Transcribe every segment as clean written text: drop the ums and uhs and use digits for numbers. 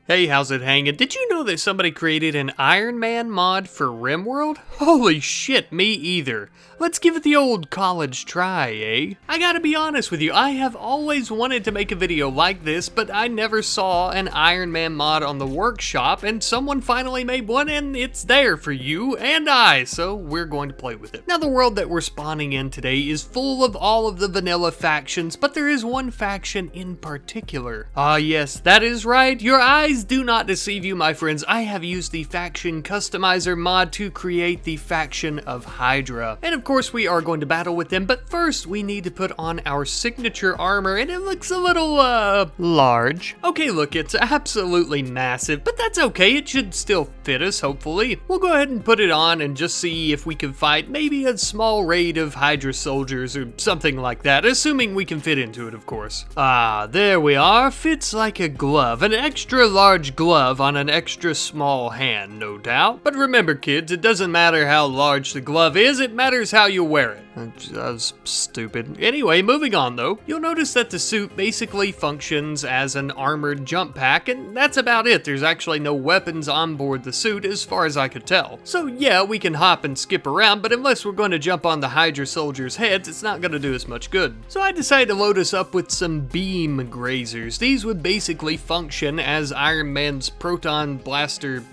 Hey, how's it hanging? Did you know that somebody created an Iron Man mod for RimWorld? Holy shit, me either. Let's give it the old college try, eh? I gotta be honest with you, I have always wanted to make a video like this, but I never saw an Iron Man mod on the workshop, and someone finally made one, and it's there for you and I, so we're going to play with it. Now, the world that we're spawning in today is full of all of the vanilla factions, but there is one faction in particular. Ah, yes, that is right. Your eyes do not deceive you, my friends. I have used the faction customizer mod to create the faction of Hydra. And of course we are going to battle with them, but first we need to put on our signature armor, and it looks a little, large. Okay, look, it's absolutely massive, but that's okay. It should still fit us, hopefully. We'll go ahead and put it on and just see if we can fight maybe a small raid of Hydra soldiers or something like that, assuming we can fit into it, of course. Ah, there we are. Fits like a glove. An extra large glove on an extra small hand, no doubt. But remember, kids, it doesn't matter how large the glove is, it matters how you wear it. That was stupid. Anyway, moving on though, you'll notice that the suit basically functions as an armored jump pack, and that's about it. There's actually no weapons on board the suit as far as I could tell. So yeah, we can hop and skip around, but unless we're going to jump on the Hydra soldiers' heads, it's not going to do us much good. So I decided to load us up with some beam grazers. These would basically function as Iron Man's proton blaster,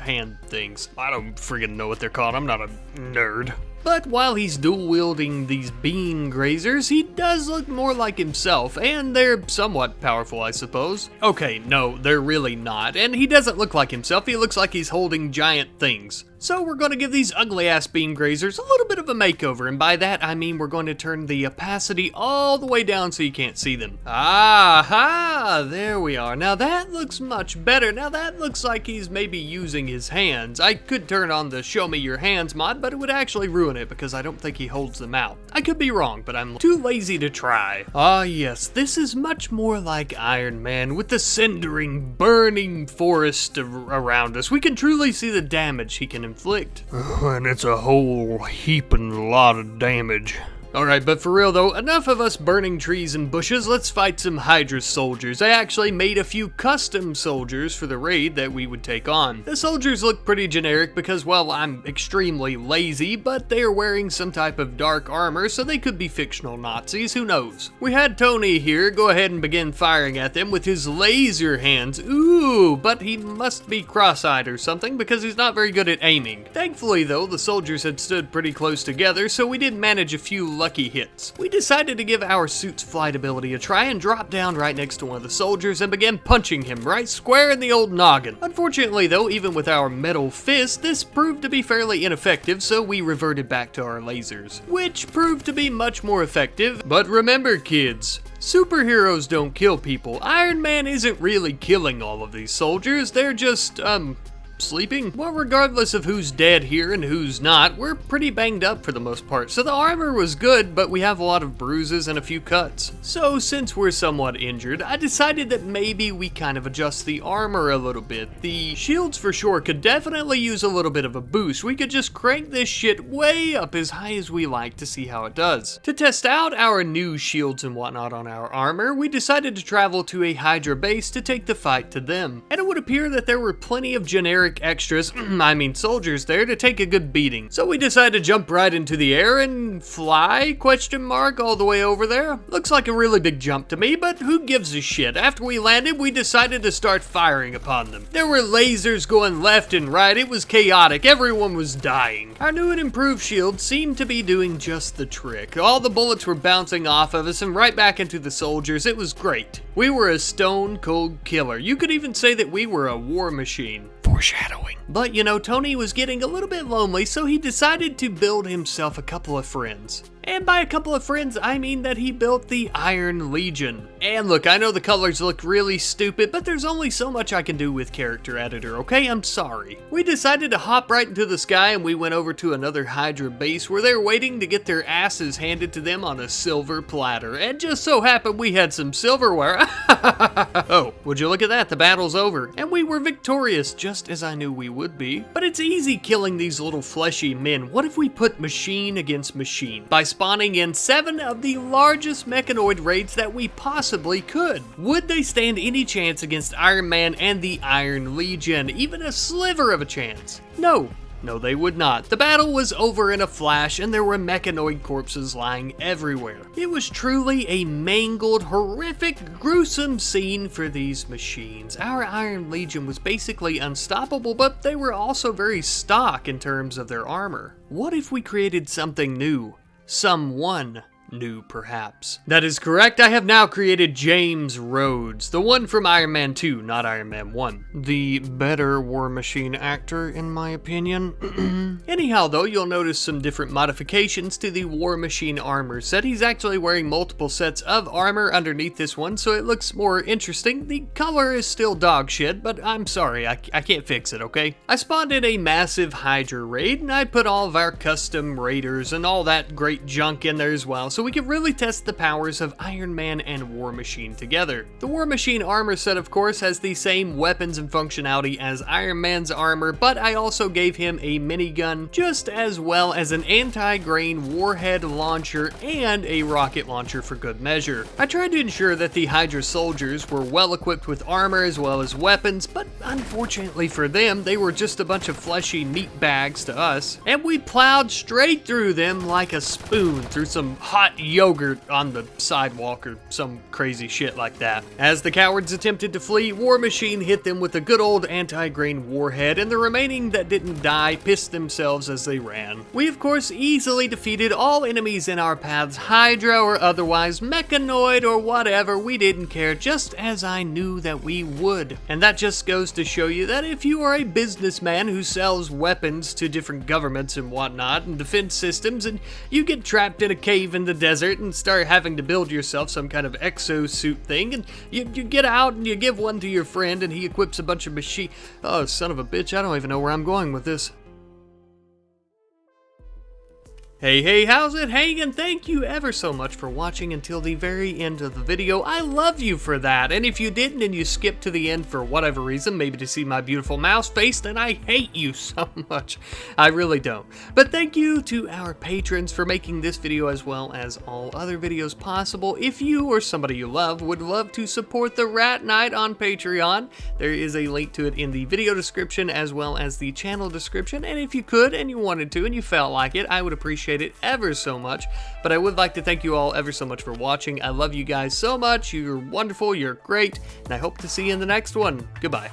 hand things. I don't friggin' know what they're called. I'm not a nerd. But while he's dual-wielding these beam grazers, he does look more like himself, and they're somewhat powerful, I suppose. Okay, no, they're really not, and he doesn't look like himself. He looks like he's holding giant things. So we're going to give these ugly-ass beam grazers a little bit of a makeover, and by that I mean we're going to turn the opacity all the way down so you can't see them. Aha! There we are. Now that looks much better. Now that looks like he's maybe using his hands. I could turn on the Show Me Your Hands mod, but it would actually ruin it because I don't think he holds them out. I could be wrong, but I'm too lazy to try. Ah yes, this is much more like Iron Man with the cindering, burning forest around us. We can truly see the damage he can inflict. And it's a whole heaping lot of damage. Alright, but for real though, enough of us burning trees and bushes, let's fight some Hydra soldiers. I actually made a few custom soldiers for the raid that we would take on. The soldiers look pretty generic because, well, I'm extremely lazy, but they are wearing some type of dark armor, so they could be fictional Nazis, who knows. We had Tony here go ahead and begin firing at them with his laser hands. Ooh, but he must be cross-eyed or something because he's not very good at aiming. Thankfully though, the soldiers had stood pretty close together, so we did manage a few lucky hits. We decided to give our suit's flight ability a try and drop down right next to one of the soldiers and began punching him right square in the old noggin. Unfortunately though, even with our metal fist, this proved to be fairly ineffective, so we reverted back to our lasers, which proved to be much more effective. But remember, kids, superheroes don't kill people. Iron Man isn't really killing all of these soldiers, they're just, sleeping? Well, regardless of who's dead here and who's not, we're pretty banged up for the most part. So the armor was good, but we have a lot of bruises and a few cuts. So since we're somewhat injured, I decided that maybe we kind of adjust the armor a little bit. The shields for sure could definitely use a little bit of a boost. We could just crank this shit way up as high as we like to see how it does. To test out our new shields and whatnot on our armor, we decided to travel to a Hydra base to take the fight to them. And it would appear that there were plenty of generic extras, soldiers there to take a good beating. So we decided to jump right into the air and fly, all the way over there. Looks like a really big jump to me, but who gives a shit? After we landed, we decided to start firing upon them. There were lasers going left and right. It was chaotic. Everyone was dying. Our new and improved shield seemed to be doing just the trick. All the bullets were bouncing off of us and right back into the soldiers. It was great. We were a stone cold killer. You could even say that we were a war machine. Foreshadowing. But Tony was getting a little bit lonely, so he decided to build himself a couple of friends. And by a couple of friends, I mean that he built the Iron Legion. And look, I know the colors look really stupid, but there's only so much I can do with character editor, okay? I'm sorry. We decided to hop right into the sky and we went over to another Hydra base where they're waiting to get their asses handed to them on a silver platter. And just so happened we had some silverware. Oh, would you look at that? The battle's over. And we were victorious, just as I knew we would be. But it's easy killing these little fleshy men. What if we put machine against machine? By spawning in 7 of the largest Mechanoid raids that we possibly could. Would they stand any chance against Iron Man and the Iron Legion? Even a sliver of a chance? No. No, they would not. The battle was over in a flash, and there were Mechanoid corpses lying everywhere. It was truly a mangled, horrific, gruesome scene for these machines. Our Iron Legion was basically unstoppable, but they were also very stock in terms of their armor. What if we created something new? Someone new, perhaps. That is correct, I have now created James Rhodes, the one from Iron Man 2, not Iron Man 1. The better War Machine actor, in my opinion. Anyhow though, you'll notice some different modifications to the War Machine armor set. He's actually wearing multiple sets of armor underneath this one, so it looks more interesting. The color is still dog shit, but I'm sorry, I can't fix it, okay? I spawned in a massive Hydra raid, and I put all of our custom raiders and all that great junk in there as well, so we could really test the powers of Iron Man and War Machine together. The War Machine armor set, of course, has the same weapons and functionality as Iron Man's armor, but I also gave him a minigun, just as well as an anti-grain warhead launcher and a rocket launcher for good measure. I tried to ensure that the Hydra soldiers were well equipped with armor as well as weapons, but unfortunately for them, they were just a bunch of fleshy meat bags to us, and we plowed straight through them like a spoon through some hot yogurt on the sidewalk or some crazy shit like that. As the cowards attempted to flee, War Machine hit them with a good old anti-grain warhead, and the remaining that didn't die pissed themselves as they ran. We of course easily defeated all enemies in our paths, Hydra or otherwise, Mechanoid or whatever, we didn't care, just as I knew that we would. And that just goes to show you that if you are a businessman who sells weapons to different governments and whatnot and defense systems, and you get trapped in a cave in the desert and start having to build yourself some kind of exosuit thing, and you get out and you give one to your friend and he equips a bunch of machine. Oh, son of a bitch, I don't even know where I'm going with this. Hey, how's it hanging? Thank you ever so much for watching until the very end of the video. I love you for that, and if you didn't and you skipped to the end for whatever reason, maybe to see my beautiful mouse face, then I hate you so much. I really don't. But thank you to our patrons for making this video as well as all other videos possible. If you or somebody you love would love to support the Rat Knight on Patreon, there is a link to it in the video description as well as the channel description, and if you could and you wanted to and you felt like it, I would appreciate it ever so much. But I would like to thank you all ever so much for watching. I love you guys so much. You're wonderful, you're great, and I hope to see you in the next one. Goodbye.